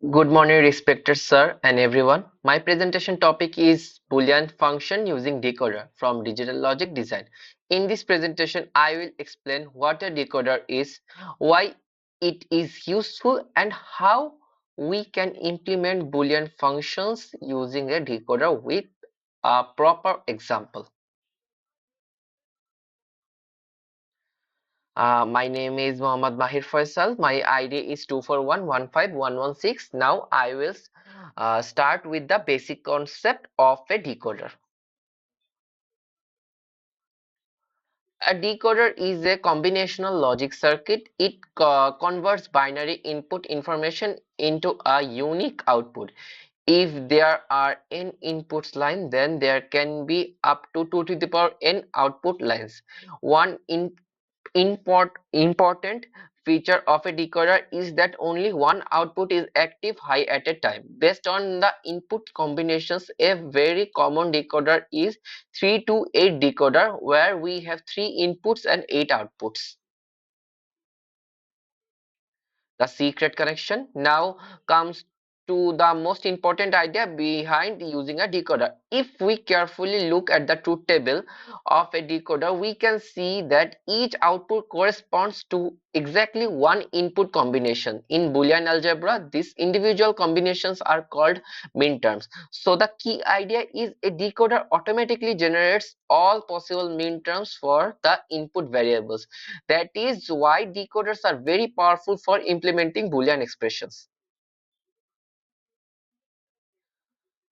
Good morning, respected sir and everyone. My presentation topic is Boolean function using decoder from digital logic design. In this presentation, I will explain what a decoder is, why it is useful, and how we can implement Boolean functions using a decoder with a proper example. My name is Mohammad Mahir Faisal. My ID is 241151116. Now I will start with the basic concept of a decoder. A decoder is a combinational logic circuit. It converts binary input information into a unique output. If there are n inputs line, then there can be up to 2 to the power n output lines. One in important feature of a decoder is that only one output is active high at a time. Based on the input combinations, a very common decoder is 3 to 8 decoder where we have 3 inputs and 8 outputs. The secret connection now comes to the most important idea behind using a decoder. If we carefully look at the truth table of a decoder, we can see that each output corresponds to exactly one input combination. In Boolean algebra, these individual combinations are called minterms. So the key idea is a decoder automatically generates all possible minterms for the input variables. That is why decoders are very powerful for implementing Boolean expressions.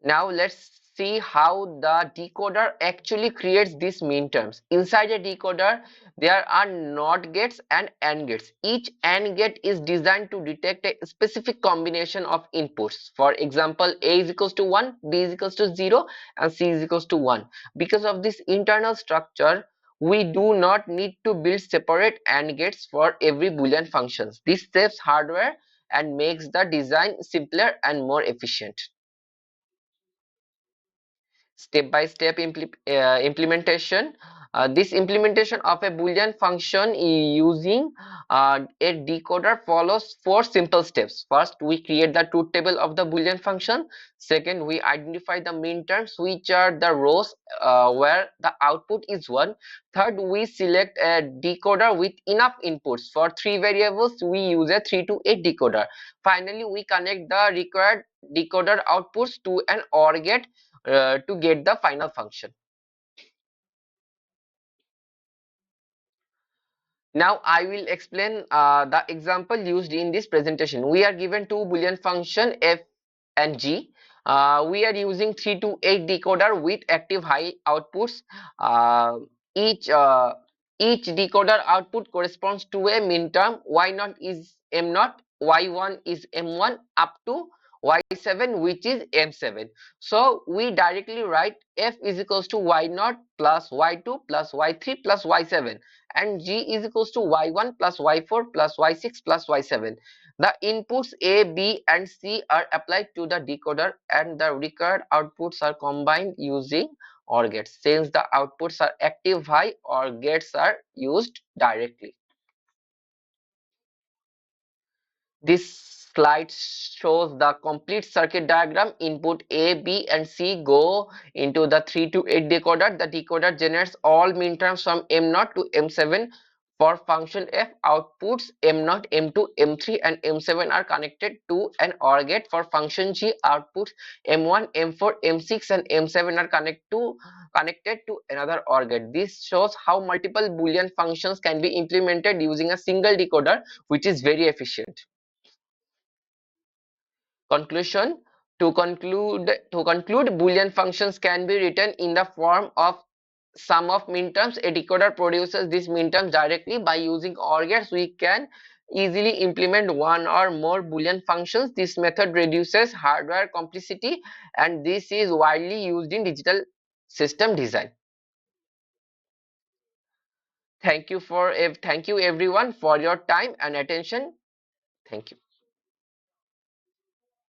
Now let's see how the decoder actually creates these minterms. Inside a decoder, there are NOT gates and AND gates. Each AND gate is designed to detect a specific combination of inputs. For example, A is equals to 1, B is equals to 0, and C is equals to 1. Because of this internal structure, we do not need to build separate AND gates for every Boolean functions. This saves hardware and makes the design simpler and more efficient. Step-by-step implementation. This implementation of a Boolean function using a decoder follows 4 simple steps. First, we create the truth table of the Boolean function. Second, we identify the minterms, which are the rows where the output is 1. Third, we select a decoder with enough inputs. For 3 variables, we use a 3 to 8 decoder. Finally, we connect the required decoder outputs to an OR gate to get the final function. Now I will explain the example used in this presentation. We are given two Boolean function f and g. We are using 3 to 8 decoder with active high outputs. Uh, each uh, each decoder output corresponds to a minterm. Y0 is M0, Y1 is M1 up to Y7, which is M7. So we directly write f is equals to Y0 plus Y2 plus Y3 plus Y7, and g is equals to Y1 plus Y4 plus Y6 plus Y7. The inputs A, B, and C are applied to the decoder, and the required outputs are combined using OR gates. Since the outputs are active high, OR gates are used directly. This slide shows the complete circuit diagram. Input A, B, and C go into the 3 to 8 decoder. The decoder generates all minterms from M0 to M7. For function f, outputs M0, M2, M3, and M7 are connected to an OR gate. For function g, outputs M1, M4, M6, and M7 are connected to another OR gate. This shows how multiple Boolean functions can be implemented using a single decoder, which is very efficient. Conclusion. To conclude, Boolean functions can be written in the form of sum of minterms. A decoder produces these minterms directly. By using OR gates, we can easily implement one or more Boolean functions. This method reduces hardware complexity, and this is widely used in digital system design. Thank you everyone for your time and attention. Thank you.